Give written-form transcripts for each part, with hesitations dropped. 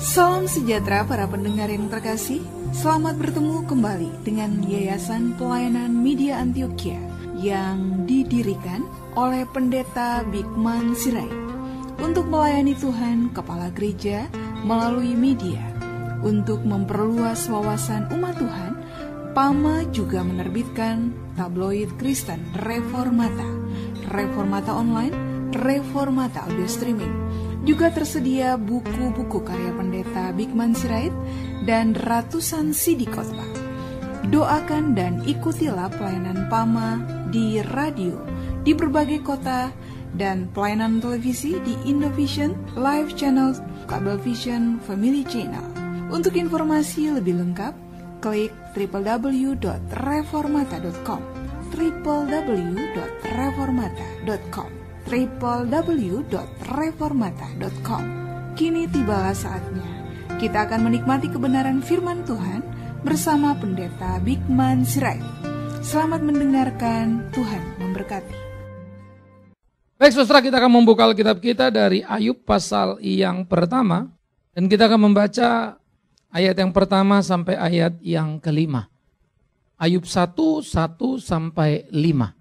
Salam sejahtera para pendengar yang terkasih. Selamat bertemu kembali dengan Yayasan Pelayanan Media Antioquia yang didirikan oleh Pendeta Bigman Sirait untuk melayani Tuhan Kepala Gereja melalui media. Untuk memperluas wawasan umat Tuhan, PAMA juga menerbitkan tabloid Kristen Reformata, Reformata Online, Reformata Audio Streaming. Juga tersedia buku-buku karya Pendeta Bigman Sirait dan ratusan CD khotbah. Doakan dan ikutilah pelayanan PAMA di radio di berbagai kota dan pelayanan televisi di Indovision, Live Channel, Cablevision, Family Channel. Untuk informasi lebih lengkap, klik www.reformata.com www.reformata.com www.reformata.com. Kini tibalah saatnya kita akan menikmati kebenaran firman Tuhan bersama Pendeta Bigman Sirait. Selamat mendengarkan, Tuhan memberkati. Baik saudara, kita akan membuka Alkitab kita dari Ayub pasal yang pertama. Dan kita akan membaca ayat yang pertama sampai ayat yang kelima. Ayub 1 sampai 5.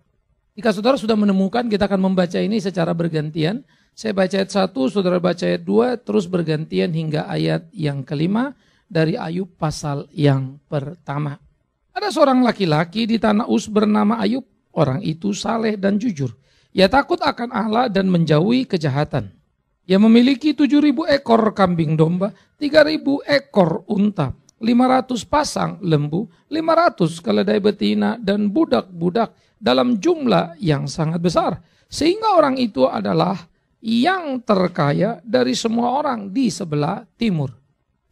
Jika saudara sudah menemukan, kita akan membaca ini secara bergantian. Saya baca ayat 1, saudara baca ayat 2, terus bergantian hingga ayat yang kelima dari Ayub pasal yang pertama. Ada seorang laki-laki di tanah Uz bernama Ayub. Orang itu saleh dan jujur. Ia takut akan Allah dan menjauhi kejahatan. Ia memiliki 7.000 ekor kambing domba, 3.000 ekor unta, 500 pasang lembu, 500 keledai betina dan budak-budak dalam jumlah yang sangat besar. Sehingga orang itu adalah yang terkaya dari semua orang di sebelah timur.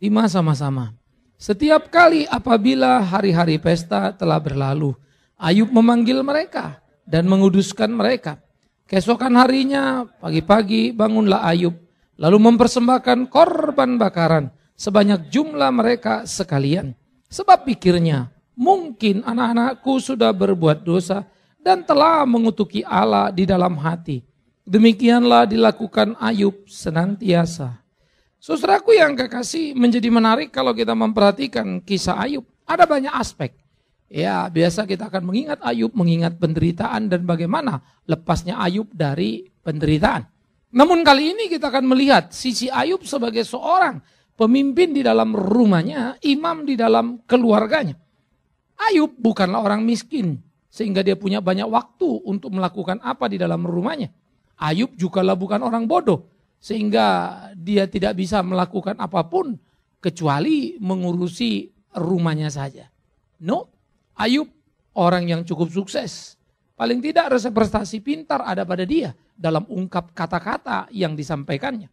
5 sama-sama. Setiap kali apabila hari-hari pesta telah berlalu, Ayub memanggil mereka dan menguduskan mereka. Keesokan harinya, pagi-pagi bangunlah Ayub, lalu mempersembahkan korban bakaran sebanyak jumlah mereka sekalian. Sebab pikirnya, mungkin anak-anakku sudah berbuat dosa dan telah mengutuki Allah di dalam hati. Demikianlah dilakukan Ayub senantiasa. Saudaraku yang kekasih, menjadi menarik kalau kita memperhatikan kisah Ayub. Ada banyak aspek. Ya, biasa kita akan mengingat Ayub, mengingat penderitaan dan bagaimana lepasnya Ayub dari penderitaan. Namun kali ini kita akan melihat sisi Ayub sebagai seorang pemimpin di dalam rumahnya, imam di dalam keluarganya. Ayub bukanlah orang miskin, sehingga dia punya banyak waktu untuk melakukan apa di dalam rumahnya. Ayub jugalah bukan orang bodoh, sehingga dia tidak bisa melakukan apapun kecuali mengurusi rumahnya saja. No, Ayub orang yang cukup sukses. Paling tidak resep prestasi pintar ada pada dia dalam ungkap kata-kata yang disampaikannya.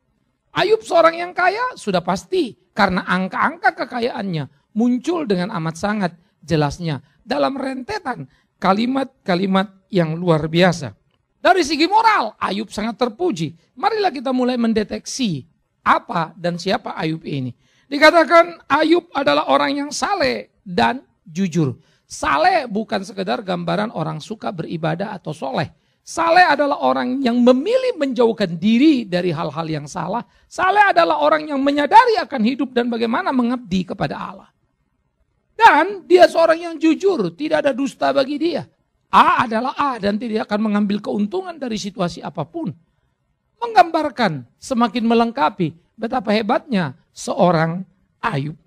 Ayub seorang yang kaya sudah pasti karena angka-angka kekayaannya muncul dengan amat sangat jelasnya dalam rentetan kalimat-kalimat yang luar biasa. Dari segi moral, Ayub sangat terpuji. Marilah kita mulai mendeteksi apa dan siapa Ayub ini. Dikatakan Ayub adalah orang yang saleh dan jujur. Saleh bukan sekedar gambaran orang suka beribadah atau soleh. Saleh adalah orang yang memilih menjauhkan diri dari hal-hal yang salah. Saleh adalah orang yang menyadari akan hidup dan bagaimana mengabdi kepada Allah. Dan dia seorang yang jujur, tidak ada dusta bagi dia. A adalah A dan tidak akan mengambil keuntungan dari situasi apapun. Menggambarkan, semakin melengkapi betapa hebatnya seorang Ayub.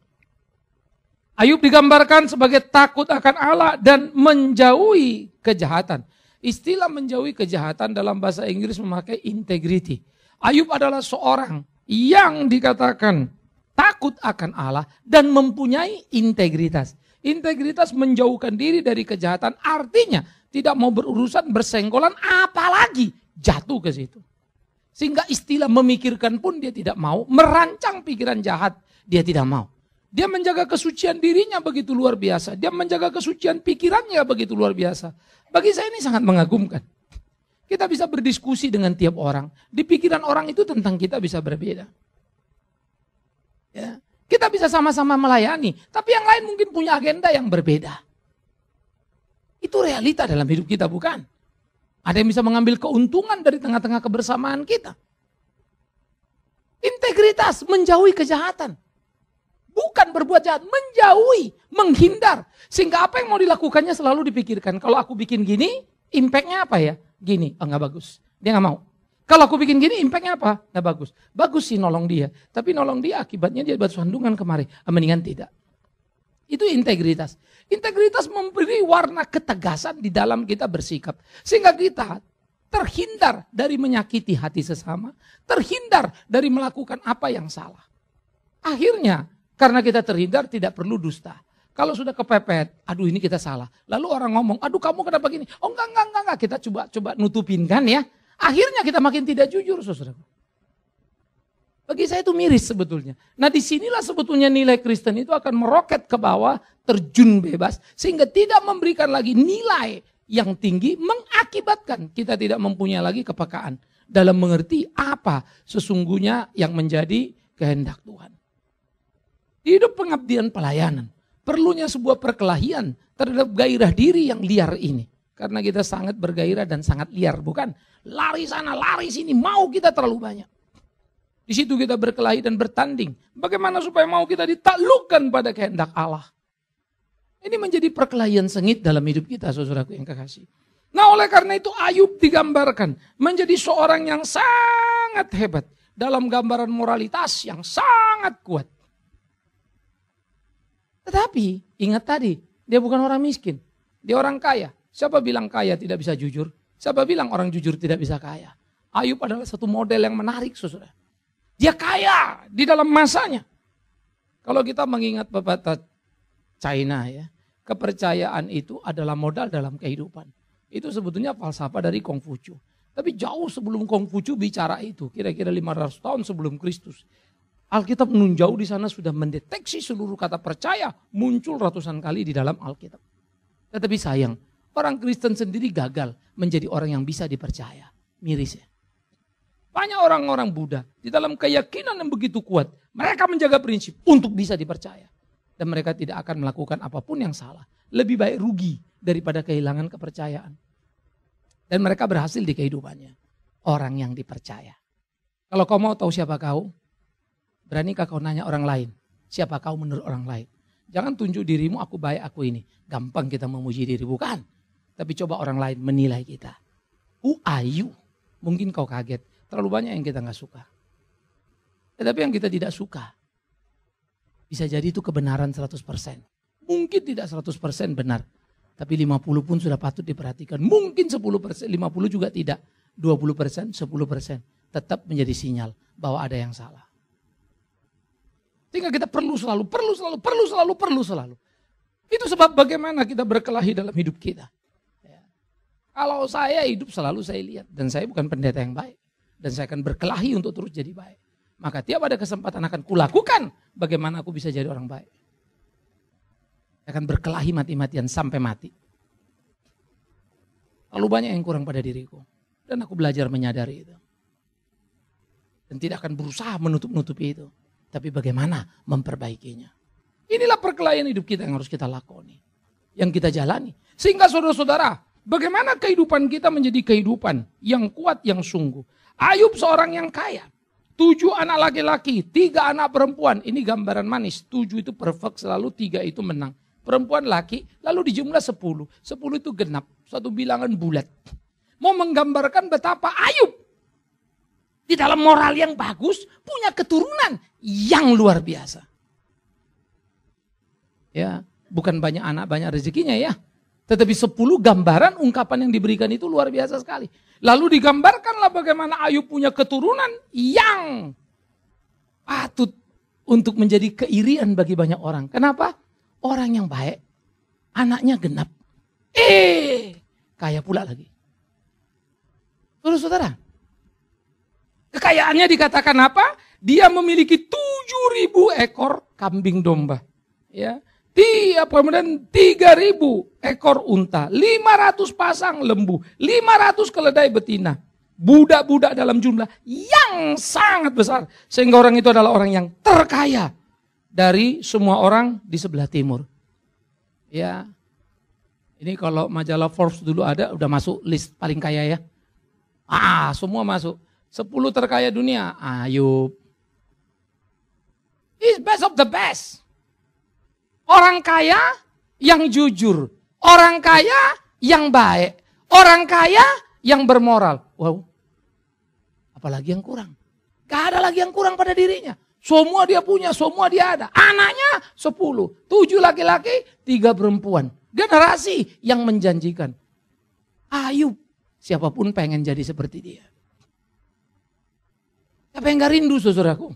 Ayub digambarkan sebagai takut akan Allah dan menjauhi kejahatan. Istilah menjauhi kejahatan dalam bahasa Inggris memakai integrity. Ayub adalah seorang yang dikatakan takut akan Allah dan mempunyai integritas. Integritas menjauhkan diri dari kejahatan, artinya tidak mau berurusan bersenggolan apalagi jatuh ke situ. Sehingga istilah memikirkan pun dia tidak mau, merancang pikiran jahat dia tidak mau. Dia menjaga kesucian dirinya begitu luar biasa, dia menjaga kesucian pikirannya begitu luar biasa. Bagi saya ini sangat mengagumkan. Kita bisa berdiskusi dengan tiap orang, di pikiran orang itu tentang kita bisa berbeda. Ya. Kita bisa sama-sama melayani, tapi yang lain mungkin punya agenda yang berbeda. Itu realita dalam hidup kita, bukan? Ada yang bisa mengambil keuntungan dari tengah-tengah kebersamaan kita. Integritas, menjauhi kejahatan. Bukan berbuat jahat, menjauhi, menghindar. Sehingga apa yang mau dilakukannya selalu dipikirkan. Kalau aku bikin gini, impactnya apa ya? Gini, nggak bagus. Dia nggak mau. Kalau aku bikin gini, impactnya apa? Nggak bagus. Bagus sih nolong dia. Tapi nolong dia akibatnya dia batu sandungan kemari. Mendingan tidak. Itu integritas. Integritas memberi warna ketegasan di dalam kita bersikap. Sehingga kita terhindar dari menyakiti hati sesama, terhindar dari melakukan apa yang salah. Akhirnya, karena kita terhindar tidak perlu dusta. Kalau sudah kepepet, aduh ini kita salah. Lalu orang ngomong, aduh kamu kenapa gini? Oh enggak. Kita coba nutupin kan ya. Akhirnya kita makin tidak jujur, saudara. Bagi saya itu miris sebetulnya. Nah disinilah sebetulnya nilai Kristen itu akan meroket ke bawah, terjun bebas. Sehingga tidak memberikan lagi nilai yang tinggi, mengakibatkan kita tidak mempunyai lagi kepekaan dalam mengerti apa sesungguhnya yang menjadi kehendak Tuhan. Hidup pengabdian pelayanan, perlunya sebuah perkelahian terhadap gairah diri yang liar ini. Karena kita sangat bergairah dan sangat liar, bukan? Lari sana, lari sini, mau kita terlalu banyak. Di situ kita berkelahi dan bertanding. Bagaimana supaya mau kita ditaklukkan pada kehendak Allah. Ini menjadi perkelahian sengit dalam hidup kita, saudaraku yang kekasih. Nah oleh karena itu Ayub digambarkan menjadi seorang yang sangat hebat. Dalam gambaran moralitas yang sangat kuat. Tetapi ingat tadi, dia bukan orang miskin. Dia orang kaya. Siapa bilang kaya tidak bisa jujur? Siapa bilang orang jujur tidak bisa kaya? Ayub adalah satu model yang menarik, saudara. Dia kaya di dalam masanya. Kalau kita mengingat pepatah China ya, kepercayaan itu adalah modal dalam kehidupan. Itu sebetulnya falsafah dari Konghucu. Tapi jauh sebelum Konghucu bicara itu, kira-kira 500 tahun sebelum Kristus. Alkitab menunjau di sana sudah mendeteksi seluruh kata percaya muncul ratusan kali di dalam Alkitab. Tetapi sayang, orang Kristen sendiri gagal menjadi orang yang bisa dipercaya. Miris ya. Banyak orang-orang Buddha di dalam keyakinan yang begitu kuat. Mereka menjaga prinsip untuk bisa dipercaya. Dan mereka tidak akan melakukan apapun yang salah. Lebih baik rugi daripada kehilangan kepercayaan. Dan mereka berhasil di kehidupannya. Orang yang dipercaya. Kalau kau mau tahu siapa kau, beranikah kau nanya orang lain? Siapa kau menurut orang lain? Jangan tunjuk dirimu, aku baik, aku ini. Gampang kita memuji diri, bukan? Tapi coba orang lain menilai kita. Who are you? Mungkin kau kaget. Terlalu banyak yang kita gak suka. Tetapi yang kita tidak suka, bisa jadi itu kebenaran 100%. Mungkin tidak 100% benar. Tapi 50 pun sudah patut diperhatikan. Mungkin 10%, 50 juga tidak. 20%, 10% tetap menjadi sinyal bahwa ada yang salah. Sehingga kita perlu selalu. Itu sebab bagaimana kita berkelahi dalam hidup kita. Ya. Kalau saya hidup selalu saya lihat. Dan saya bukan pendeta yang baik. Dan saya akan berkelahi untuk terus jadi baik. Maka tiap ada kesempatan akan kulakukan bagaimana aku bisa jadi orang baik. Saya akan berkelahi mati-matian sampai mati. Terlalu banyak yang kurang pada diriku. Dan aku belajar menyadari itu. Dan tidak akan berusaha menutup-nutupi itu. Tapi bagaimana memperbaikinya. Inilah perkelahian hidup kita yang harus kita lakoni. Yang kita jalani. Sehingga saudara-saudara, bagaimana kehidupan kita menjadi kehidupan yang kuat, yang sungguh. Ayub seorang yang kaya. 7 anak laki-laki, 3 anak perempuan. Ini gambaran manis. 7 itu perfect, selalu 3 itu menang. Perempuan laki, lalu dijumlah 10. 10 itu genap, satu bilangan bulat. Mau menggambarkan betapa Ayub di dalam moral yang bagus, punya keturunan yang luar biasa. Ya, bukan banyak anak, banyak rezekinya ya. Tetapi 10 gambaran ungkapan yang diberikan itu luar biasa sekali. Lalu digambarkanlah bagaimana Ayub punya keturunan yang patut untuk menjadi keirian bagi banyak orang. Kenapa? Orang yang baik, anaknya genap. Kaya pula lagi. Saudara-saudara, kekayaannya dikatakan apa? Dia memiliki 7.000 ekor kambing domba. Ya. Kemudian 3.000 ekor unta, 500 pasang lembu, 500 keledai betina. Budak-budak dalam jumlah yang sangat besar. Sehingga orang itu adalah orang yang terkaya dari semua orang di sebelah timur. Ya, ini kalau majalah Forbes dulu ada, udah masuk list paling kaya ya. Semua masuk. 10 terkaya dunia, Ayub. He's best of the best. Orang kaya yang jujur. Orang kaya yang baik. Orang kaya yang bermoral. Wow. Apalagi yang kurang? Gak ada lagi yang kurang pada dirinya. Semua dia punya, semua dia ada. Anaknya 10, 7 laki-laki, 3 perempuan. Generasi yang menjanjikan. Ayub, siapapun pengen jadi seperti dia. Siapa yang gak rindu, saudaraku?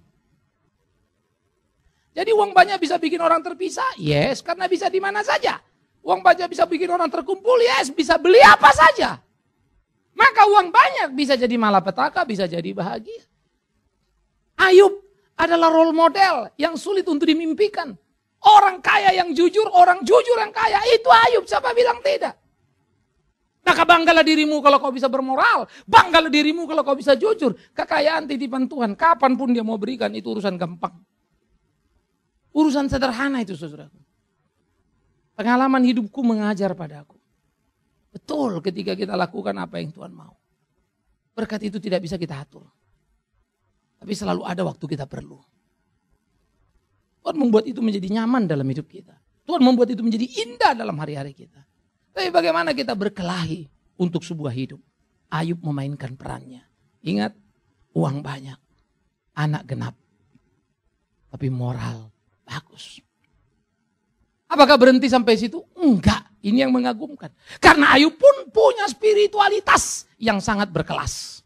Jadi uang banyak bisa bikin orang terpisah? Yes, karena bisa di mana saja. Uang banyak bisa bikin orang terkumpul? Yes, bisa beli apa saja. Maka uang banyak bisa jadi malapetaka, bisa jadi bahagia. Ayub adalah role model yang sulit untuk dimimpikan. Orang kaya yang jujur, orang jujur yang kaya. Itu Ayub, siapa bilang tidak? Maka banggalah dirimu kalau kau bisa bermoral. Banggalah dirimu kalau kau bisa jujur. Kekayaan titipan Tuhan, kapanpun dia mau berikan, itu urusan gampang. Urusan sederhana itu, saudaraku. Pengalaman hidupku mengajar padaku. Betul ketika kita lakukan apa yang Tuhan mau. Berkat itu tidak bisa kita atur. Tapi selalu ada waktu kita perlu. Tuhan membuat itu menjadi nyaman dalam hidup kita. Tuhan membuat itu menjadi indah dalam hari-hari kita. Tapi bagaimana kita berkelahi untuk sebuah hidup? Ayub memainkan perannya. Ingat, uang banyak, anak genap, tapi moral bagus. Apakah berhenti sampai situ? Enggak, ini yang mengagumkan. Karena Ayub pun punya spiritualitas yang sangat berkelas.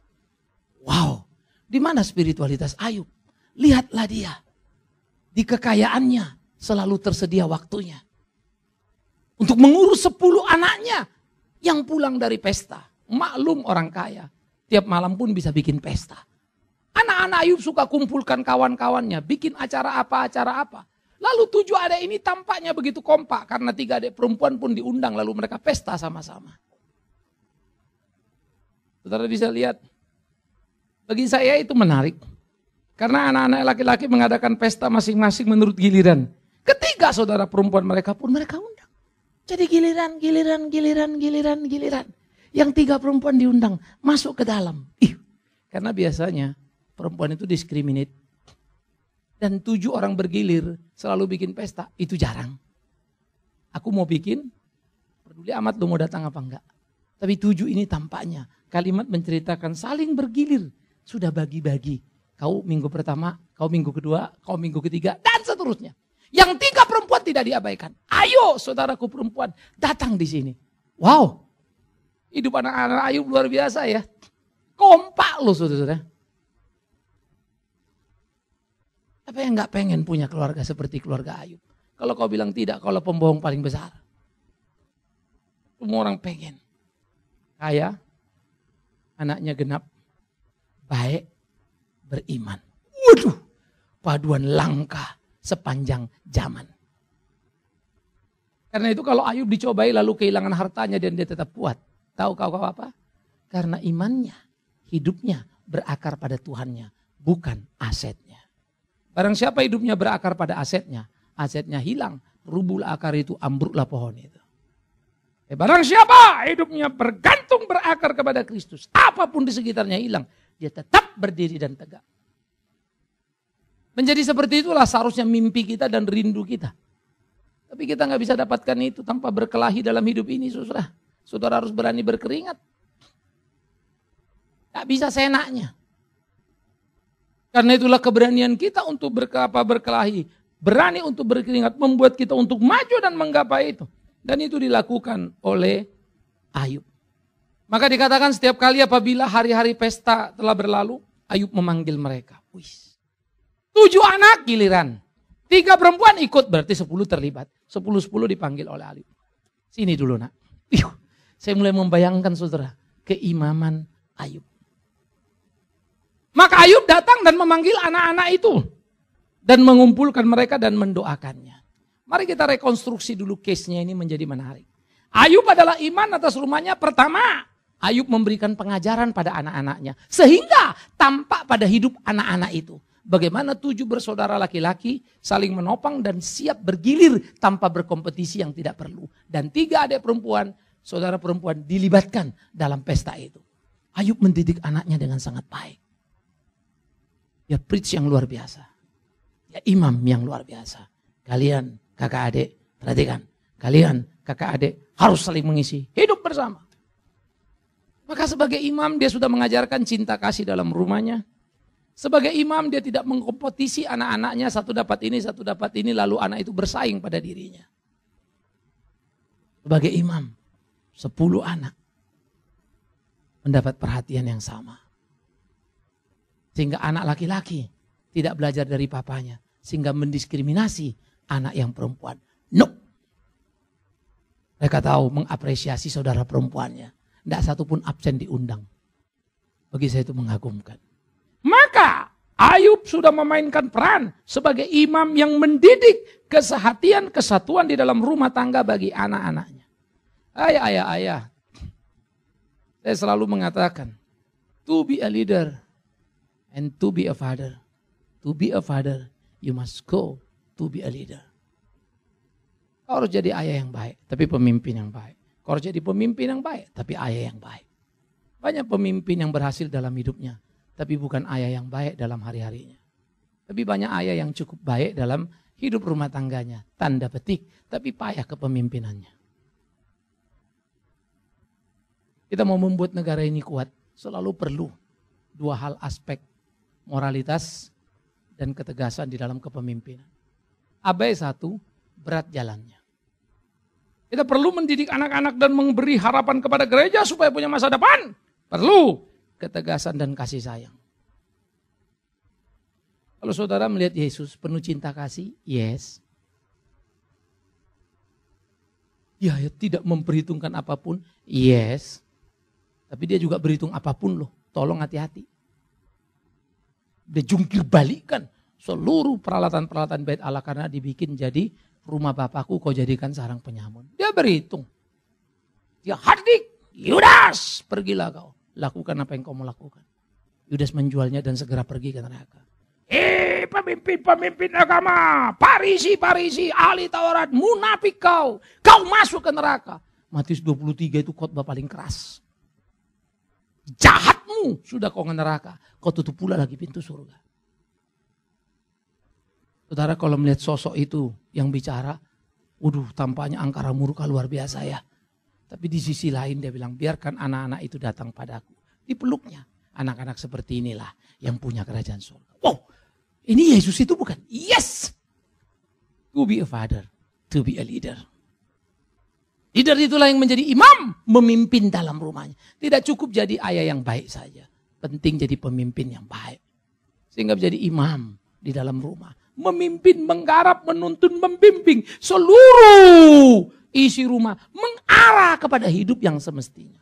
Wow. Di mana spiritualitas Ayub? Lihatlah dia. Di kekayaannya selalu tersedia waktunya. Untuk mengurus 10 anaknya yang pulang dari pesta. Maklum orang kaya. Tiap malam pun bisa bikin pesta. Anak-anak Ayub suka kumpulkan kawan-kawannya. Bikin acara apa. Lalu 7 adik ini tampaknya begitu kompak. Karena 3 adik perempuan pun diundang lalu mereka pesta sama-sama. Saudara bisa lihat. Bagi saya itu menarik. Karena anak-anak laki-laki mengadakan pesta masing-masing menurut giliran. Ketiga saudara perempuan mereka pun mereka undang. Jadi giliran. Yang 3 perempuan diundang masuk ke dalam. Karena biasanya perempuan itu diskriminate. Dan 7 orang bergilir selalu bikin pesta. Itu jarang. Aku mau bikin, peduli amat lu mau datang apa enggak. Tapi 7 ini tampaknya kalimat menceritakan saling bergilir. Sudah bagi-bagi. Kau minggu pertama, kau minggu kedua, kau minggu ketiga, dan seterusnya. Yang 3 perempuan tidak diabaikan. Ayo saudaraku perempuan, datang di sini. Wow, hidup anak-anak Ayub luar biasa ya. Kompak loh saudara-saudara. Apa yang gak pengen punya keluarga seperti keluarga Ayub? Kalau kau bilang tidak, kalau pembohong paling besar. Semua orang pengen. Kaya, anaknya genap, baik, beriman. Waduh, paduan langka sepanjang zaman. Karena itu kalau Ayub dicobai lalu kehilangan hartanya dan dia tetap kuat. Tahu kau apa? Karena imannya, hidupnya berakar pada Tuhannya, bukan asetnya. Barang siapa hidupnya berakar pada asetnya hilang, rubuhlah akar itu, ambruklah pohon itu. Barang siapa hidupnya bergantung berakar kepada Kristus, apapun di sekitarnya hilang, dia tetap berdiri dan tegak. Menjadi seperti itulah seharusnya mimpi kita dan rindu kita. Tapi kita nggak bisa dapatkan itu tanpa berkelahi dalam hidup ini, saudara. Saudara harus berani berkeringat. Gak bisa seenaknya. Karena itulah keberanian kita untuk berkelahi. Berani untuk berkeringat membuat kita untuk maju dan menggapai itu. Dan itu dilakukan oleh Ayub. Maka dikatakan setiap kali apabila hari-hari pesta telah berlalu, Ayub memanggil mereka. 7 anak giliran. 3 perempuan ikut, berarti 10 terlibat. 10 dipanggil oleh Ayub. Sini dulu nak. Saya mulai membayangkan saudara, keimaman Ayub. Maka Ayub datang dan memanggil anak-anak itu. Dan mengumpulkan mereka dan mendoakannya. Mari kita rekonstruksi dulu case-nya ini menjadi menarik. Ayub adalah iman atas rumahnya. Pertama, Ayub memberikan pengajaran pada anak-anaknya. Sehingga tampak pada hidup anak-anak itu. Bagaimana 7 bersaudara laki-laki saling menopang dan siap bergilir tanpa berkompetisi yang tidak perlu. Dan 3 adik perempuan, saudara perempuan dilibatkan dalam pesta itu. Ayub mendidik anaknya dengan sangat baik. Ya preach yang luar biasa. Ya imam yang luar biasa. Kalian kakak adik, perhatikan. Kalian kakak adik harus saling mengisi, hidup bersama. Maka sebagai imam dia sudah mengajarkan cinta kasih dalam rumahnya. Sebagai imam dia tidak mengkompetisi anak-anaknya, satu dapat ini, lalu anak itu bersaing pada dirinya. Sebagai imam, 10 anak mendapat perhatian yang sama. Sehingga anak laki-laki tidak belajar dari papanya, sehingga mendiskriminasi anak yang perempuan. No. Mereka tahu mengapresiasi saudara perempuannya. Tidak satupun absen diundang. Bagi saya itu mengagumkan. Maka Ayub sudah memainkan peran sebagai imam yang mendidik kesehatian, kesatuan di dalam rumah tangga bagi anak-anaknya. Ayah. Saya selalu mengatakan, to be a leader and to be a father. To be a father, you must go to be a leader. Kau harus jadi ayah yang baik, tapi pemimpin yang baik. Kau harus jadi pemimpin yang baik, tapi ayah yang baik. Banyak pemimpin yang berhasil dalam hidupnya, tapi bukan ayah yang baik dalam hari-harinya. Tapi banyak ayah yang cukup baik dalam hidup rumah tangganya, tanda petik, tapi payah kepemimpinannya. Kita mau membuat negara ini kuat, selalu perlu 2 hal aspek, moralitas dan ketegasan di dalam kepemimpinan. Abai 1, berat jalannya. Kita perlu mendidik anak-anak dan memberi harapan kepada gereja supaya punya masa depan. Perlu ketegasan dan kasih sayang. Kalau saudara melihat Yesus penuh cinta kasih, yes. Ya, tidak memperhitungkan apapun, yes. Tapi dia juga berhitung apapun loh, tolong hati-hati. Dia jungkir balikkan seluruh peralatan-peralatan bait Allah karena dibikin jadi rumah Bapakku kau jadikan sarang penyamun. Dia berhitung. Dia hardik, Yudas, pergilah kau. Lakukan apa yang kau mau lakukan. Yudas menjualnya dan segera pergi ke neraka. Pemimpin agama, Parisi, ahli Taurat, munafik kau masuk ke neraka. Matius 23 itu khotbah paling keras. Jahatmu sudah kau ke neraka, kau tutup pula lagi pintu surga. Saudara kalau melihat sosok itu yang bicara, tampaknya angkara murka luar biasa ya. Tapi di sisi lain dia bilang, biarkan anak-anak itu datang padaku. Dipeluknya, anak-anak seperti inilah yang punya kerajaan surga. Wow, ini Yesus itu bukan? Yes! To be a father, to be a leader. Leader itulah yang menjadi imam, memimpin dalam rumahnya. Tidak cukup jadi ayah yang baik saja. Penting jadi pemimpin yang baik. Sehingga menjadi imam di dalam rumah. Memimpin, menggarap, menuntun, membimbing seluruh isi rumah. Mengarah kepada hidup yang semestinya.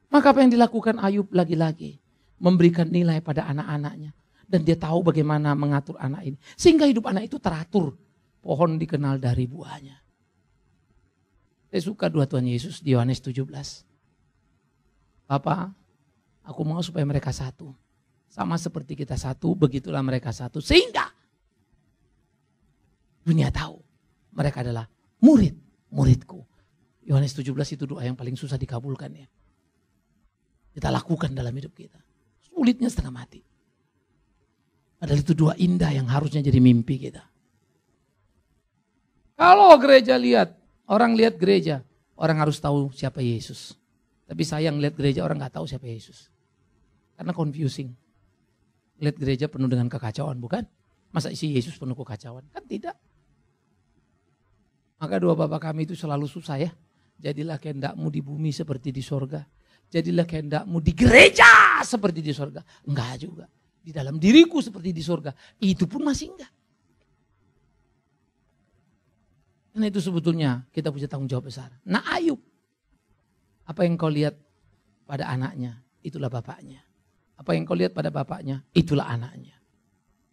Maka apa yang dilakukan Ayub lagi-lagi? Memberikan nilai pada anak-anaknya. Dan dia tahu bagaimana mengatur anak ini. Sehingga hidup anak itu teratur. Pohon dikenal dari buahnya. Saya suka doa Tuhan Yesus di Yohanes 17. Bapa, aku mau supaya mereka satu. Sama seperti kita satu, begitulah mereka satu. Sehingga dunia tahu mereka adalah muridku. Yohanes 17 itu doa yang paling susah dikabulkan ya. Kita lakukan dalam hidup kita. Sulitnya setengah mati. Padahal itu doa indah yang harusnya jadi mimpi kita. Kalau gereja lihat, orang lihat gereja, orang harus tahu siapa Yesus. Tapi sayang lihat gereja orang gak tahu siapa Yesus. Karena confusing. Lihat gereja penuh dengan kekacauan, bukan? Masa isi Yesus penuh kekacauan? Kan tidak. Maka doa Bapa kami itu selalu susah ya. Jadilah kehendakmu di bumi seperti di sorga. Jadilah kehendakmu di gereja seperti di sorga. Enggak juga. Di dalam diriku seperti di sorga. Itu pun masih enggak. Karena itu sebetulnya kita punya tanggung jawab besar. Nah Ayub, apa yang kau lihat pada anaknya, itulah bapaknya. Apa yang kau lihat pada bapaknya, itulah anaknya.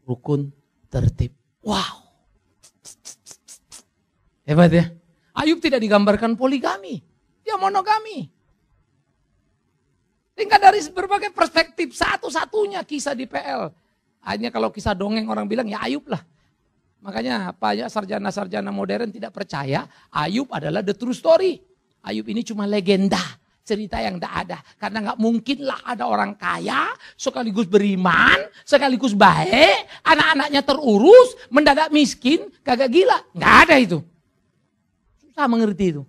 Rukun, tertib. Wow. Hebat ya. Ayub tidak digambarkan poligami. Dia monogami. Tinggal dari berbagai perspektif. Satu-satunya kisah di PL. Hanya kalau kisah dongeng orang bilang ya Ayub lah. Makanya banyak sarjana-sarjana modern tidak percaya Ayub adalah the true story. Ayub ini cuma legenda. cerita yang tidak ada. Karena nggak mungkin lah ada orang kaya, sekaligus beriman, sekaligus baik, anak-anaknya terurus, mendadak miskin, kagak gila. Nggak ada itu. Susah mengerti itu.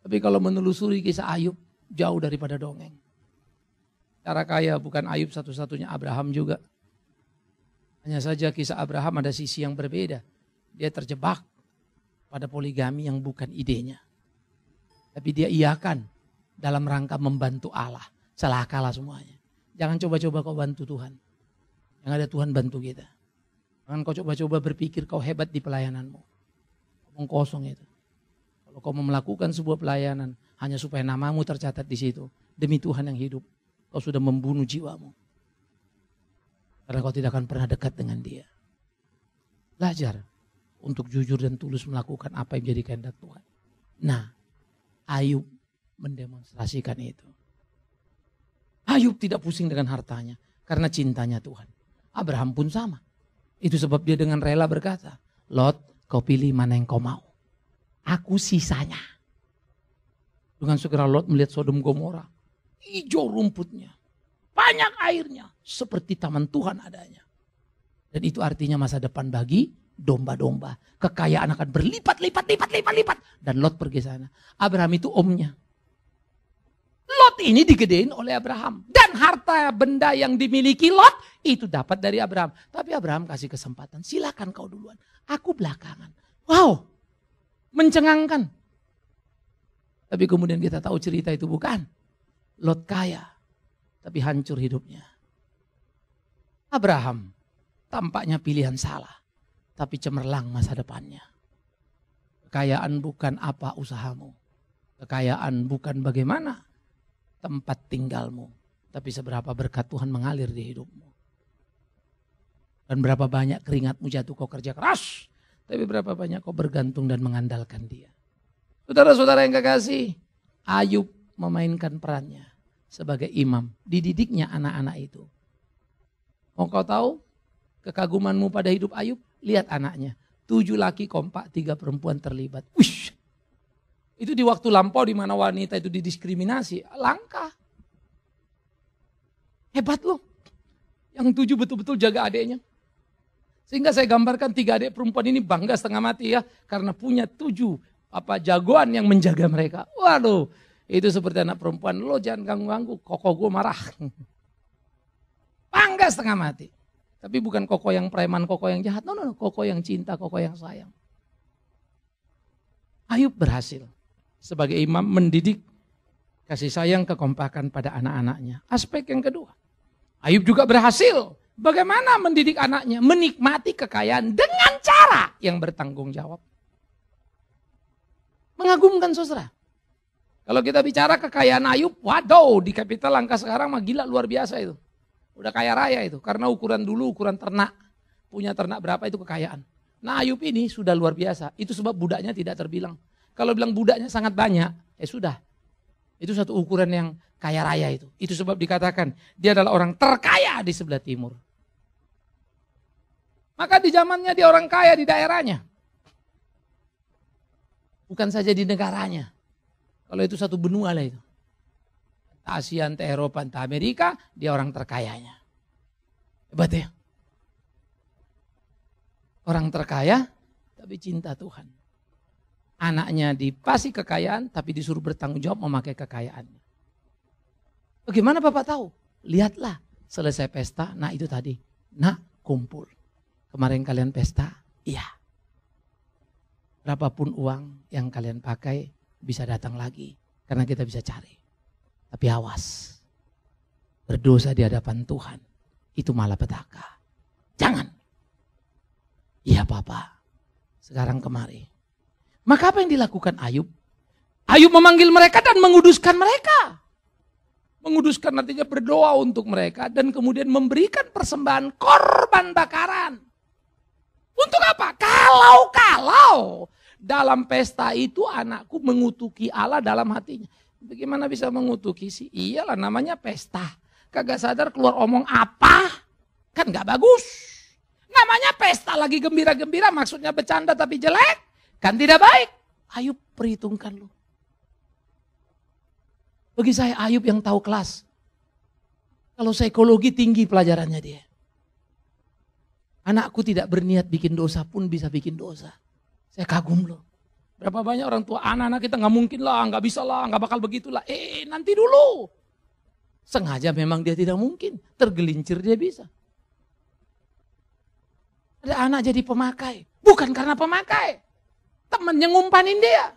Tapi kalau menelusuri kisah Ayub, jauh daripada dongeng. Cara kaya bukan Ayub satu-satunya, Abraham juga. Hanya saja kisah Abraham ada sisi yang berbeda. Dia terjebak pada poligami yang bukan idenya. Tapi dia iakan dalam rangka membantu Allah. Celakalah semuanya. Jangan coba-coba kau bantu Tuhan. Yang ada Tuhan bantu kita. Jangan kau coba-coba berpikir kau hebat di pelayananmu. Omong kosong itu. Kalau kau mau melakukan sebuah pelayanan hanya supaya namamu tercatat di situ. Demi Tuhan yang hidup. Kau sudah membunuh jiwamu. Karena kau tidak akan pernah dekat dengan dia. Belajar untuk jujur dan tulus melakukan apa yang menjadi kehendak Tuhan. Nah, Ayub mendemonstrasikan itu. Ayub tidak pusing dengan hartanya karena cintanya Tuhan. Abraham pun sama. Itu sebab dia dengan rela berkata, Lot, kau pilih mana yang kau mau. Aku sisanya. Dengan segera Lot melihat Sodom Gomora. Hijau rumputnya. Banyak airnya. Seperti taman Tuhan adanya. Dan itu artinya masa depan bagi domba-domba. Kekayaan akan berlipat-lipat. Dan Lot pergi sana. Abraham itu omnya. Lot ini digedein oleh Abraham. Dan harta benda yang dimiliki Lot itu dapat dari Abraham. Tapi Abraham kasih kesempatan. Silakan kau duluan. Aku belakangan. Wow. Mencengangkan. Tapi kemudian kita tahu cerita itu bukan. Lot kaya. Tapi hancur hidupnya. Abraham tampaknya pilihan salah. Tapi cemerlang masa depannya. Kekayaan bukan apa usahamu. Kekayaan bukan bagaimana tempat tinggalmu. Tapi seberapa berkat Tuhan mengalir di hidupmu. Dan berapa banyak keringatmu jatuh kau kerja keras. Tapi berapa banyak kau bergantung dan mengandalkan dia. Saudara-saudara yang kekasih. Ayub memainkan perannya sebagai imam. Dididiknya anak-anak itu. Mau kau tahu kekagumanmu pada hidup Ayub? Lihat anaknya. 7 laki kompak, 3 perempuan terlibat. Wish. Itu di waktu lampau di mana wanita itu didiskriminasi. Langka. Hebat loh. Yang 7 betul-betul jaga adiknya. Sehingga saya gambarkan 3 adik perempuan ini bangga setengah mati ya. Karena punya 7 jagoan yang menjaga mereka. Waduh. Itu seperti anak perempuan. Lo jangan ganggu-ganggu. Koko gue marah. Bangga setengah mati. Tapi bukan koko yang preman, koko yang jahat. No, koko yang cinta, koko yang sayang. Ayub berhasil sebagai imam mendidik kasih sayang kekompakan pada anak-anaknya. Aspek yang kedua. Ayub juga berhasil bagaimana mendidik anaknya menikmati kekayaan dengan cara yang bertanggung jawab. Mengagumkan saudara. Kalau kita bicara kekayaan Ayub, waduh di Kapital Langka sekarang mah gila luar biasa itu. Udah kaya raya itu, karena ukuran dulu ukuran ternak. Punya ternak berapa itu kekayaan. Nah Ayub ini sudah luar biasa, itu sebab budaknya tidak terbilang. Kalau bilang budaknya sangat banyak, sudah. Itu satu ukuran yang kaya raya itu. Itu sebab dikatakan dia adalah orang terkaya di sebelah timur. Maka di zamannya dia orang kaya di daerahnya. Bukan saja di negaranya. Kalau itu satu benua lah itu. Asia, entah Eropa, entah Amerika, dia orang terkayanya. Hebat ya. Orang terkaya, tapi cinta Tuhan. Anaknya dikasih kekayaan, tapi disuruh bertanggung jawab memakai kekayaannya. Bagaimana Bapak tahu? Lihatlah, selesai pesta, nah itu tadi. Nah, kumpul. Kemarin kalian pesta, iya. Berapapun uang yang kalian pakai, bisa datang lagi. Karena kita bisa cari. Tapi awas, berdosa di hadapan Tuhan, itu malapetaka. Jangan. Iya Papa, sekarang kemari. Maka apa yang dilakukan Ayub? Ayub memanggil mereka dan menguduskan mereka. Menguduskan artinya berdoa untuk mereka dan kemudian memberikan persembahan korban bakaran. Untuk apa? Kalau dalam pesta itu anakku mengutuki Allah dalam hatinya. Bagaimana bisa mengutuki sih? Iyalah namanya pesta. Kagak sadar keluar omong apa? Kan gak bagus. Namanya pesta lagi gembira-gembira maksudnya bercanda tapi jelek. Kan tidak baik. Ayo perhitungkan lu. Bagi saya Ayub yang tahu kelas. Kalau psikologi tinggi pelajarannya dia. Anakku tidak berniat bikin dosa pun bisa bikin dosa. Saya kagum loh. Berapa banyak orang tua, anak-anak kita nggak mungkin lah, nggak bisa lah, nggak bakal begitulah. Nanti dulu. Sengaja memang dia tidak mungkin. Tergelincir dia bisa. Ada anak jadi pemakai. Bukan karena pemakai. Temennya ngumpanin dia.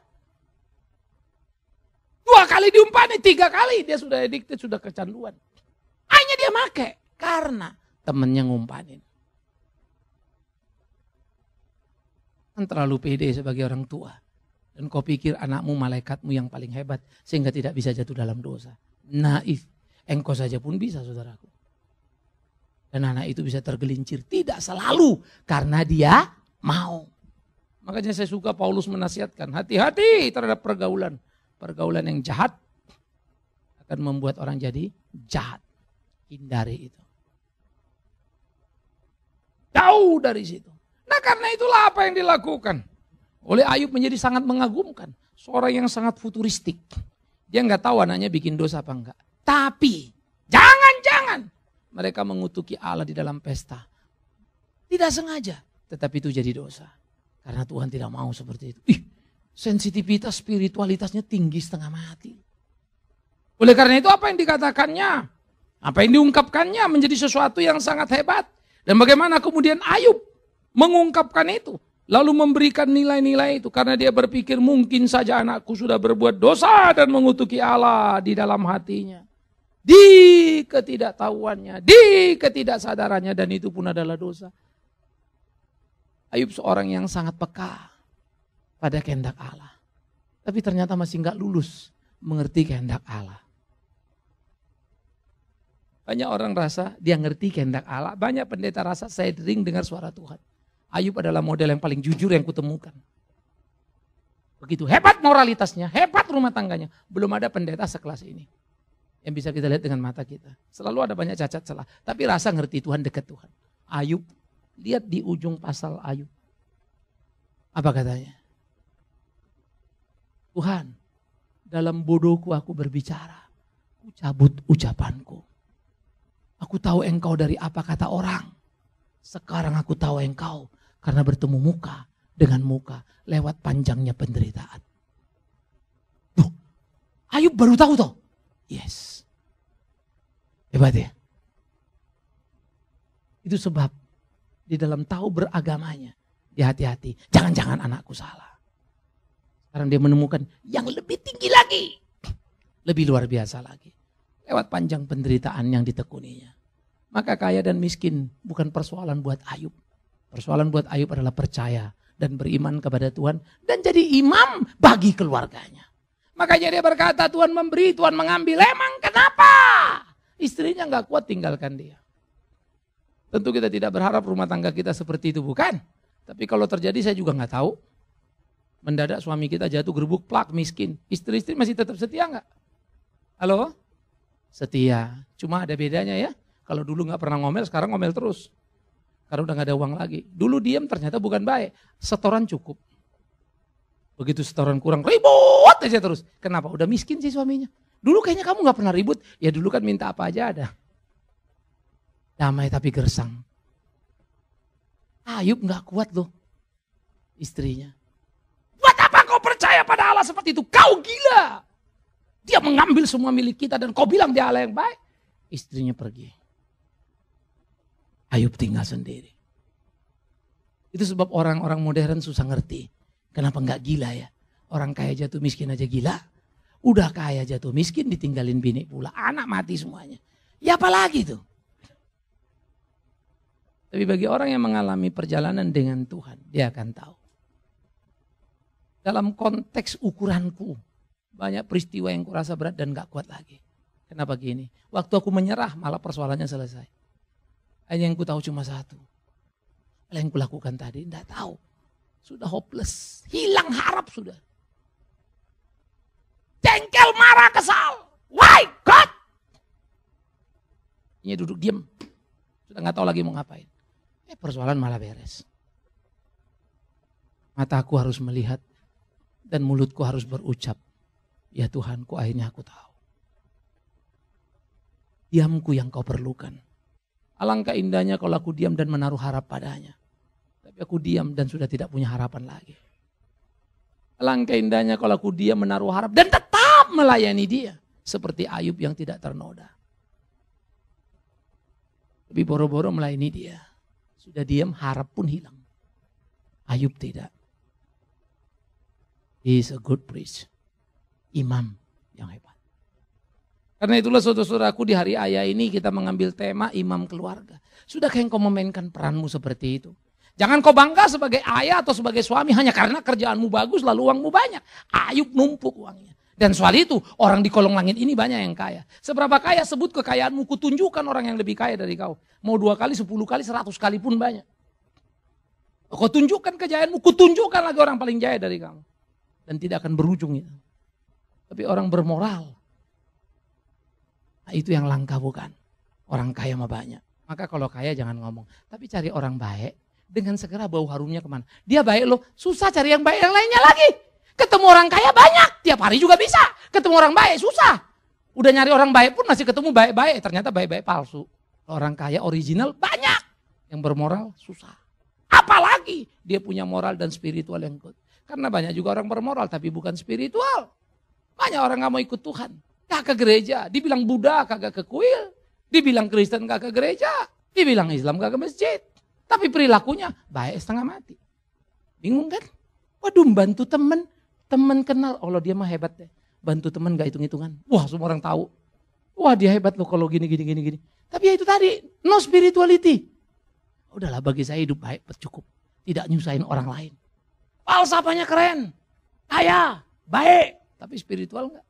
2 kali diumpani, 3 kali dia sudah addicted, sudah kecanduan. Hanya dia make karena temennya ngumpanin. Kan terlalu pede sebagai orang tua. Dan kau pikir anakmu malaikatmu yang paling hebat sehingga tidak bisa jatuh dalam dosa. Naif. Engkau saja pun bisa, saudaraku. Dan anak itu bisa tergelincir. Tidak selalu karena dia mau. Makanya saya suka Paulus menasihatkan. Hati-hati terhadap pergaulan. Pergaulan yang jahat akan membuat orang jadi jahat. Hindari itu. Jauh dari situ. Nah karena itulah apa yang dilakukan. Oleh Ayub menjadi sangat mengagumkan. Seorang yang sangat futuristik. Dia nggak tahu anaknya bikin dosa apa enggak. Tapi jangan-jangan mereka mengutuki Allah di dalam pesta. Tidak sengaja. Tetapi itu jadi dosa. Karena Tuhan tidak mau seperti itu. Sensitivitas spiritualitasnya tinggi setengah mati. Oleh karena itu apa yang dikatakannya? Apa yang diungkapkannya menjadi sesuatu yang sangat hebat. Dan bagaimana kemudian Ayub mengungkapkan itu. Lalu memberikan nilai-nilai itu. Karena dia berpikir mungkin saja anakku sudah berbuat dosa dan mengutuki Allah di dalam hatinya. Di ketidaktahuannya, di ketidaksadarannya, dan itu pun adalah dosa. Ayub seorang yang sangat peka pada kehendak Allah. Tapi ternyata masih enggak lulus mengerti kehendak Allah. Banyak orang rasa dia ngerti kehendak Allah. Banyak pendeta rasa saya sering dengar suara Tuhan. Ayub adalah model yang paling jujur yang kutemukan. Begitu hebat moralitasnya, hebat rumah tangganya. Belum ada pendeta sekelas ini. Yang bisa kita lihat dengan mata kita. Selalu ada banyak cacat celah. Tapi rasa ngerti Tuhan, dekat Tuhan. Ayub, lihat di ujung pasal Ayub. Apa katanya? Tuhan, dalam bodohku aku berbicara. Ku cabut ucapanku. Aku tahu engkau dari apa kata orang. Sekarang aku tahu engkau karena bertemu muka dengan muka lewat panjangnya penderitaan. Tuh, Ayub baru tahu toh. Yes. Hebat ya. Itu sebab di dalam tahu beragamanya, dia hati-hati. Jangan-jangan anakku salah. Sekarang dia menemukan yang lebih tinggi lagi. Lebih luar biasa lagi. Lewat panjang penderitaan yang ditekuninya. Maka kaya dan miskin bukan persoalan buat Ayub. Persoalan buat Ayub adalah percaya dan beriman kepada Tuhan. Dan jadi imam bagi keluarganya. Makanya dia berkata Tuhan memberi, Tuhan mengambil. Emang kenapa? Istrinya gak kuat tinggalkan dia. Tentu kita tidak berharap rumah tangga kita seperti itu, bukan? Tapi kalau terjadi saya juga gak tahu. Mendadak suami kita jatuh gerbuk plak miskin. Istri-istri masih tetap setia gak? Halo? Setia. Cuma ada bedanya ya. Kalau dulu gak pernah ngomel, sekarang ngomel terus. Karena udah gak ada uang lagi. Dulu diam ternyata bukan baik. Setoran cukup. Begitu setoran kurang, ribut aja terus. Kenapa? Udah miskin sih suaminya. Dulu kayaknya kamu gak pernah ribut. Ya dulu kan minta apa aja ada. Damai tapi gersang. Ayub gak kuat loh. Istrinya. Buat apa kau percaya pada Allah seperti itu? Kau gila. Dia mengambil semua milik kita dan kau bilang dia Allah yang baik. Istrinya pergi. Ayub tinggal sendiri. Itu sebab orang-orang modern susah ngerti. Kenapa enggak gila ya? Orang kaya jatuh miskin aja gila. Udah kaya jatuh miskin ditinggalin bini pula. Anak mati semuanya. Ya apalagi tuh. Tapi bagi orang yang mengalami perjalanan dengan Tuhan. Dia akan tahu. Dalam konteks ukuranku. Banyak peristiwa yang kurasa berat dan gak kuat lagi. Kenapa gini? Waktu aku menyerah malah persoalannya selesai. Hanya yang ku tahu cuma satu. Apa yang kulakukan tadi? Tidak tahu. Sudah hopeless. Hilang harap sudah. Jengkel, marah, kesal. Why God? Ini duduk diam. Sudah gak tahu lagi mau ngapain. Persoalan malah beres. Mataku harus melihat. Dan mulutku harus berucap. Ya Tuhanku akhirnya aku tahu. Diamku yang kau perlukan. Alangkah indahnya kalau aku diam dan menaruh harap padanya. Tapi aku diam dan sudah tidak punya harapan lagi. Alangkah indahnya kalau aku diam menaruh harap dan tetap melayani dia. Seperti Ayub yang tidak ternoda. Tapi boro-boro melayani dia. Sudah diam, harap pun hilang. Ayub tidak. He is a good priest. Imam yang hebat. Karena itulah saudara-saudaraku, di hari ayah ini kita mengambil tema imam keluarga. Sudahkah engkau memainkan peranmu seperti itu? Jangan kau bangga sebagai ayah atau sebagai suami hanya karena kerjaanmu bagus lalu uangmu banyak. Ayub numpuk uangnya. Dan soal itu orang di kolong langit ini banyak yang kaya. Seberapa kaya sebut kekayaanmu, kutunjukkan orang yang lebih kaya dari kau. Mau 2 kali, 10 kali, 100 kali pun banyak. Kau tunjukkan kejayaanmu, kutunjukkan lagi orang paling jaya dari kamu. Dan tidak akan berujung itu. Tapi orang bermoral. Nah, itu yang langka bukan? Orang kaya mah banyak. Maka kalau kaya jangan ngomong. Tapi cari orang baik, dengan segera bau harumnya kemana. Dia baik loh, susah cari yang baik yang lainnya lagi. Ketemu orang kaya banyak, tiap hari juga bisa. Ketemu orang baik susah. Udah nyari orang baik pun masih ketemu baik-baik, ternyata baik-baik palsu. Orang kaya original banyak, yang bermoral susah. Apalagi dia punya moral dan spiritual yang kuat. Karena banyak juga orang bermoral tapi bukan spiritual. Banyak orang gak mau ikut Tuhan. Gak ke gereja, dibilang Buddha kagak ke kuil, dibilang Kristen kagak ke gereja, dibilang Islam kagak ke masjid. Tapi perilakunya baik setengah mati. Bingung kan? Waduh, bantu temen kenal, Allah dia mah hebat deh. Bantu temen gak hitung-hitungan. Wah, semua orang tahu. Wah, dia hebat loh kalau gini. Tapi ya itu tadi, no spirituality. Udahlah, bagi saya hidup baik cukup. Tidak nyusahin orang lain. Falsafahnya keren, kaya, baik, tapi spiritual enggak.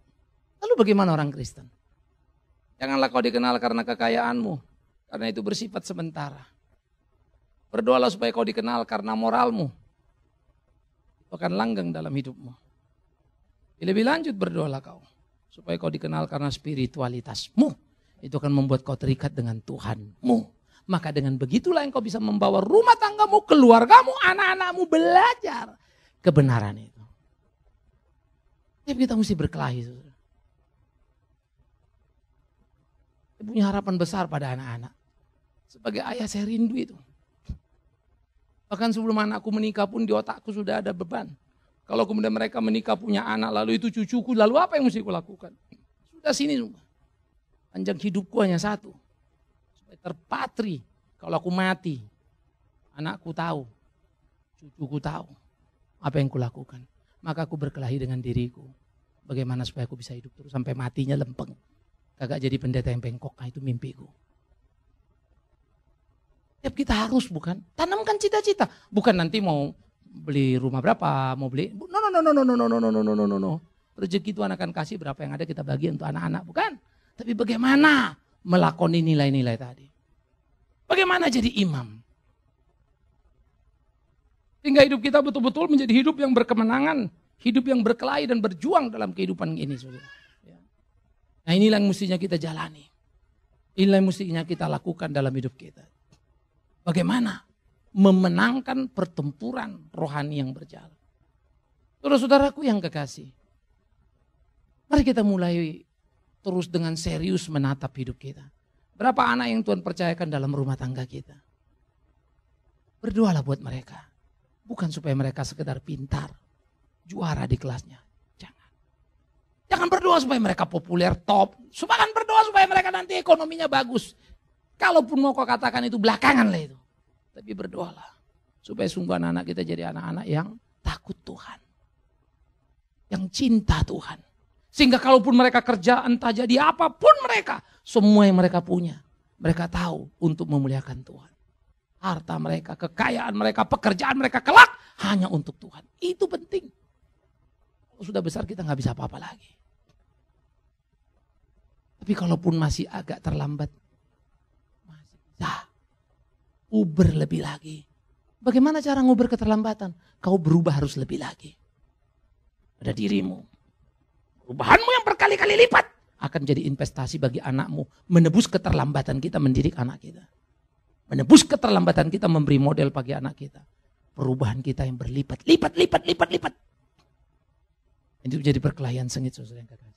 Lalu bagaimana orang Kristen? Janganlah kau dikenal karena kekayaanmu, karena itu bersifat sementara. Berdoalah supaya kau dikenal karena moralmu. Itu akan langgeng dalam hidupmu. Lebih lanjut berdoalah kau, supaya kau dikenal karena spiritualitasmu. Itu akan membuat kau terikat dengan Tuhanmu. Maka dengan begitulah engkau bisa membawa rumah tanggamu, keluargamu, anak-anakmu belajar kebenaran itu. Tapi kita mesti berkelahi, saudara. Saya punya harapan besar pada anak-anak. Sebagai ayah saya rindu itu. Bahkan sebelum anakku menikah pun di otakku sudah ada beban. Kalau kemudian mereka menikah punya anak, lalu itu cucuku, lalu apa yang mesti aku lakukan? Sudah sini semua. Panjang hidupku hanya satu. Supaya terpatri. Kalau aku mati, anakku tahu, cucuku tahu apa yang kulakukan. Maka aku berkelahi dengan diriku. Bagaimana supaya aku bisa hidup terus sampai matinya lempeng. Kagak jadi pendeta yang bengkok, nah itu mimpiku. Tiap kita harus bukan, tanamkan cita-cita. Bukan nanti mau beli rumah berapa, mau beli, no. Rezeki Tuhan akan kasih berapa yang ada kita bagi untuk anak-anak, bukan. Tapi bagaimana melakoni nilai-nilai tadi. Bagaimana jadi imam. Sehingga hidup kita betul-betul menjadi hidup yang berkemenangan. Hidup yang berkelahi dan berjuang dalam kehidupan ini, saudara. Nah, inilah yang mestinya kita jalani. Inilah yang mestinya kita lakukan dalam hidup kita. Bagaimana memenangkan pertempuran rohani yang berjalan. Saudara-saudaraku yang kekasih. Mari kita mulai terus dengan serius menatap hidup kita. Berapa anak yang Tuhan percayakan dalam rumah tangga kita. Berdoalah buat mereka. Bukan supaya mereka sekedar pintar, juara di kelasnya. Jangan berdoa supaya mereka populer, top. Jangan berdoa supaya mereka nanti ekonominya bagus. Kalaupun mau kau katakan itu belakangan lah itu. Tapi berdoalah. Supaya sungguh anak-anak kita jadi anak-anak yang takut Tuhan. Yang cinta Tuhan. Sehingga kalaupun mereka kerja entah jadi apapun mereka. Semua yang mereka punya. Mereka tahu untuk memuliakan Tuhan. Harta mereka, kekayaan mereka, pekerjaan mereka kelak. Hanya untuk Tuhan. Itu penting. Kalau sudah besar kita nggak bisa apa-apa lagi. Tapi kalaupun masih agak terlambat, masih bisa uber lebih lagi. Bagaimana cara nguber keterlambatan? Kau berubah harus lebih lagi. Pada dirimu. Perubahanmu yang berkali-kali lipat akan jadi investasi bagi anakmu. Menebus keterlambatan kita mendidik anak kita. Menebus keterlambatan kita memberi model bagi anak kita. Perubahan kita yang berlipat. Itu jadi perkelahian sengit, saudara yang kekasih.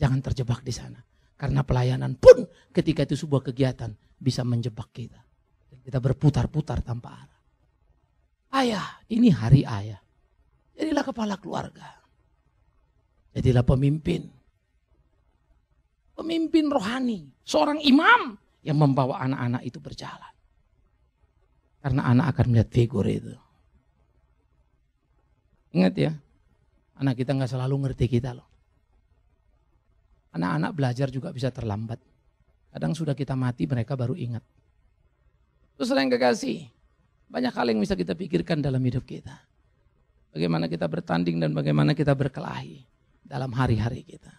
Jangan terjebak di sana. Karena pelayanan pun ketika itu sebuah kegiatan bisa menjebak kita. Kita berputar-putar tanpa arah. Ayah, ini hari ayah. Jadilah kepala keluarga. Jadilah pemimpin. Pemimpin rohani. Seorang imam yang membawa anak-anak itu berjalan. Karena anak akan melihat figur itu. Ingat ya, anak kita gak selalu ngerti kita loh. Anak-anak belajar juga bisa terlambat. Kadang sudah kita mati mereka baru ingat. Terus yang kekasih, banyak hal yang bisa kita pikirkan dalam hidup kita. Bagaimana kita bertanding dan bagaimana kita berkelahi dalam hari-hari kita.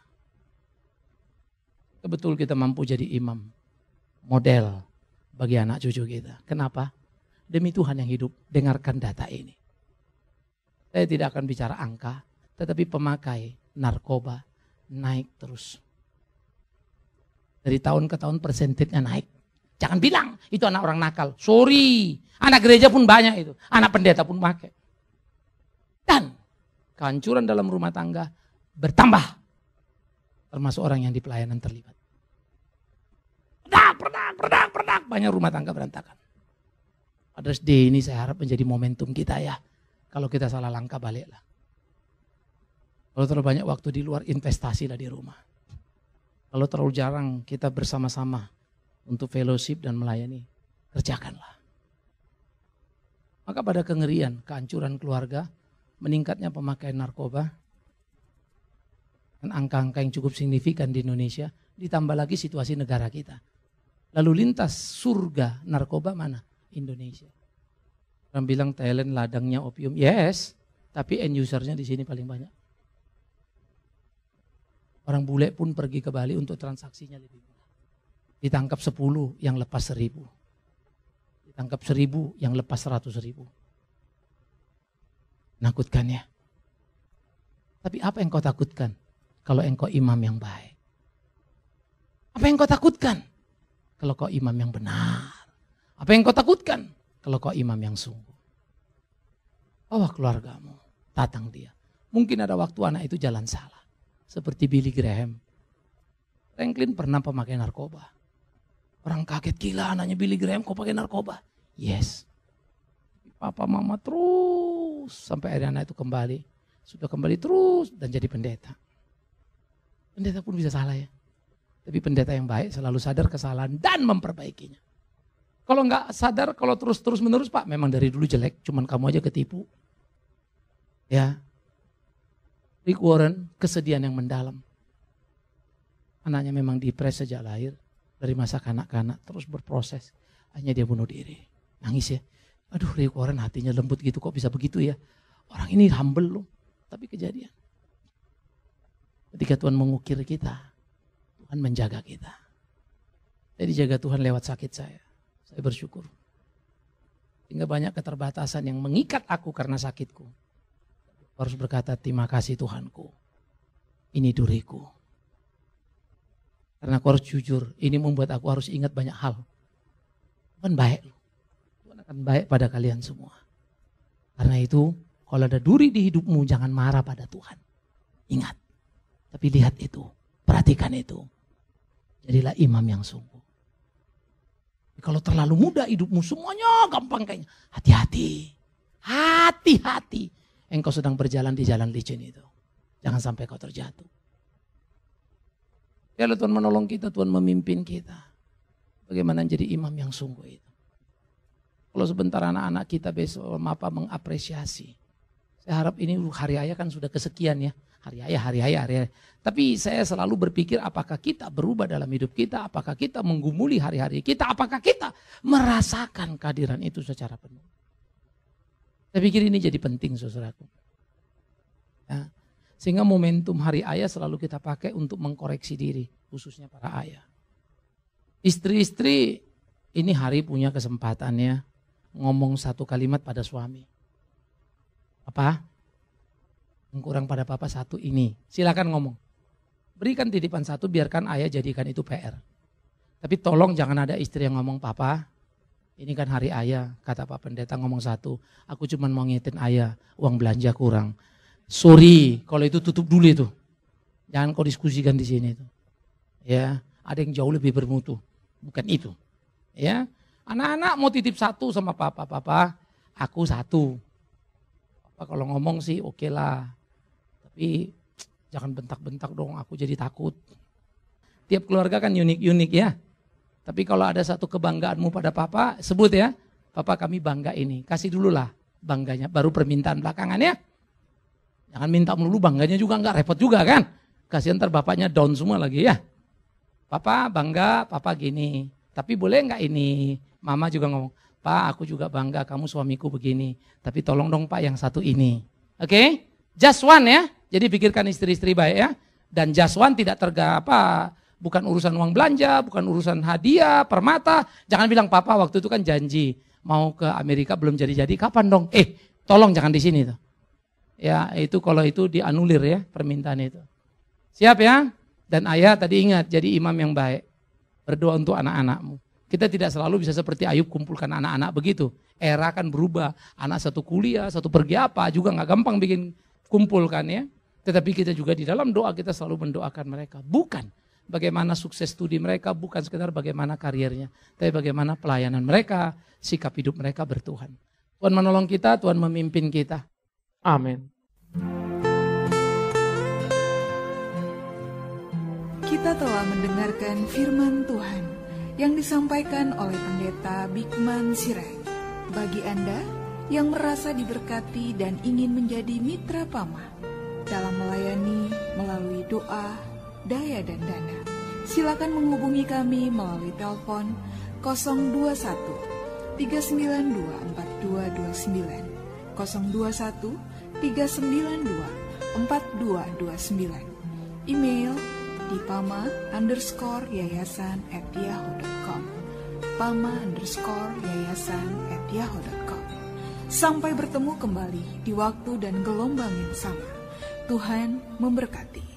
Betul kita mampu jadi imam, model bagi anak cucu kita. Kenapa? Demi Tuhan yang hidup, dengarkan data ini. Saya tidak akan bicara angka, tetapi pemakai narkoba naik terus. Dari tahun ke tahun persentasenya naik. Jangan bilang itu anak orang nakal. Sorry, anak gereja pun banyak itu. Anak pendeta pun pakai. Dan kehancuran dalam rumah tangga bertambah. Termasuk orang yang di pelayanan terlibat. Perdak. Banyak rumah tangga berantakan. Father's Day ini saya harap menjadi momentum kita ya. Kalau kita salah langkah baliklah. Kalau terlalu banyak waktu di luar, investasilah di rumah. Kalau terlalu jarang kita bersama-sama untuk fellowship dan melayani, kerjakanlah. Maka pada kengerian, kehancuran keluarga, meningkatnya pemakaian narkoba, dan angka-angka yang cukup signifikan di Indonesia, ditambah lagi situasi negara kita. Lalu lintas surga narkoba mana? Indonesia. Orang bilang Thailand ladangnya opium, yes, tapi end usernya di sini paling banyak. Orang bule pun pergi ke Bali untuk transaksinya lebih murah. Ditangkap 10 yang lepas 1.000. Ditangkap 1.000 yang lepas 100.000. Nakutkan ya. Tapi apa yang kau takutkan kalau engkau imam yang baik? Apa yang kau takutkan kalau kau imam yang benar? Apa yang kau takutkan kalau kau imam yang sungguh? Bawa keluargamu, tatang dia. Mungkin ada waktu anak itu jalan salah. Seperti Billy Graham. Franklin pernah pemakai narkoba. Orang kaget, gila anaknya Billy Graham kok pakai narkoba? Yes. Papa mama terus sampai akhirnya anak itu kembali. Sudah kembali terus dan jadi pendeta. Pendeta pun bisa salah ya. Tapi pendeta yang baik selalu sadar kesalahan dan memperbaikinya. Kalau nggak sadar, kalau terus menerus Pak, memang dari dulu jelek, cuman kamu aja ketipu. Ya. Rick Warren, kesedihan yang mendalam. Anaknya memang dipres sejak lahir, dari masa kanak-kanak, terus berproses. Akhirnya dia bunuh diri. Nangis ya. Aduh Rick Warren hatinya lembut gitu, kok bisa begitu ya. Orang ini humble loh, tapi kejadian. Ketika Tuhan mengukir kita, Tuhan menjaga kita. Saya dijaga Tuhan lewat sakit saya. Saya bersyukur. Sehingga banyak keterbatasan yang mengikat aku karena sakitku. Harus berkata terima kasih Tuhanku. Ini duriku. Karena aku harus jujur. Ini membuat aku harus ingat banyak hal. Tuhan baik. Tuhan akan baik pada kalian semua. Karena itu kalau ada duri di hidupmu jangan marah pada Tuhan. Ingat. Tapi lihat itu. Perhatikan itu. Jadilah imam yang sungguh. Kalau terlalu mudah hidupmu semuanya gampang kayaknya. Hati-hati. Hati-hati. Engkau sedang berjalan di jalan licin itu. Jangan sampai kau terjatuh. Kalau Tuhan menolong kita, Tuhan memimpin kita. Bagaimana jadi imam yang sungguh itu. Kalau sebentar anak-anak kita besok mengapresiasi. Saya harap ini hari raya kan sudah kesekian ya. Hari raya. Tapi saya selalu berpikir apakah kita berubah dalam hidup kita. Apakah kita menggumuli hari-hari kita. Apakah kita merasakan kehadiran itu secara penuh. Saya pikir ini jadi penting saudaraku. Ya, sehingga momentum hari ayah selalu kita pakai untuk mengkoreksi diri. Khususnya para ayah. Istri-istri ini hari punya kesempatannya ngomong satu kalimat pada suami. Apa? Yang kurang pada papa satu ini. Silakan ngomong. Berikan titipan satu biarkan ayah jadikan itu PR. Tapi tolong jangan ada istri yang ngomong papa. Ini kan hari ayah, kata Pak Pendeta ngomong satu, aku cuma mau ngingetin ayah, uang belanja kurang. Sorry, kalau itu tutup dulu itu. Jangan kau diskusikan di sini itu. Ya, ada yang jauh lebih bermutu. Bukan itu. Ya, anak-anak mau titip satu sama papa, aku satu. Papa kalau ngomong sih oke lah. Tapi jangan bentak-bentak dong, aku jadi takut. Tiap keluarga kan unik-unik ya. Tapi kalau ada satu kebanggaanmu pada papa, sebut ya. Papa kami bangga ini. Kasih dulu lah bangganya, baru permintaan belakangan ya. Jangan minta melulu, bangganya juga enggak, repot juga kan. Kasihan ntar bapaknya down semua lagi ya. Papa bangga, papa gini. Tapi boleh enggak ini? Mama juga ngomong, Pak aku juga bangga kamu suamiku begini. Tapi tolong dong Pak yang satu ini. Oke? Just one ya. Jadi pikirkan istri-istri baik ya. Dan just one tidak bukan urusan uang belanja, bukan urusan hadiah, permata. Jangan bilang papa waktu itu kan janji mau ke Amerika belum jadi-jadi, kapan dong? Tolong jangan di sini tuh. Ya itu kalau itu dianulir ya permintaan itu. Siap ya? Dan ayah tadi ingat jadi imam yang baik. Berdoa untuk anak-anakmu. Kita tidak selalu bisa seperti Ayub kumpulkan anak-anak begitu. Era kan berubah. Anak satu kuliah, satu pergi apa juga nggak gampang bikin kumpulkan ya. Tetapi kita juga di dalam doa kita selalu mendoakan mereka. Bukan bagaimana sukses studi mereka, bukan sekedar bagaimana karirnya, tapi bagaimana pelayanan mereka, sikap hidup mereka bertuhan. Tuhan menolong kita, Tuhan memimpin kita. Amin. Kita telah mendengarkan firman Tuhan yang disampaikan oleh Pendeta Bikman Sirait. Bagi Anda yang merasa diberkati dan ingin menjadi mitra Pama dalam melayani melalui doa, daya dan dana, silakan menghubungi kami melalui telepon 021 392 4229 021 392 4229. Email di pama_yayasan@yahoo.com pama_yayasan@yahoo.com. Sampai bertemu kembali di waktu dan gelombang yang sama. Tuhan memberkati.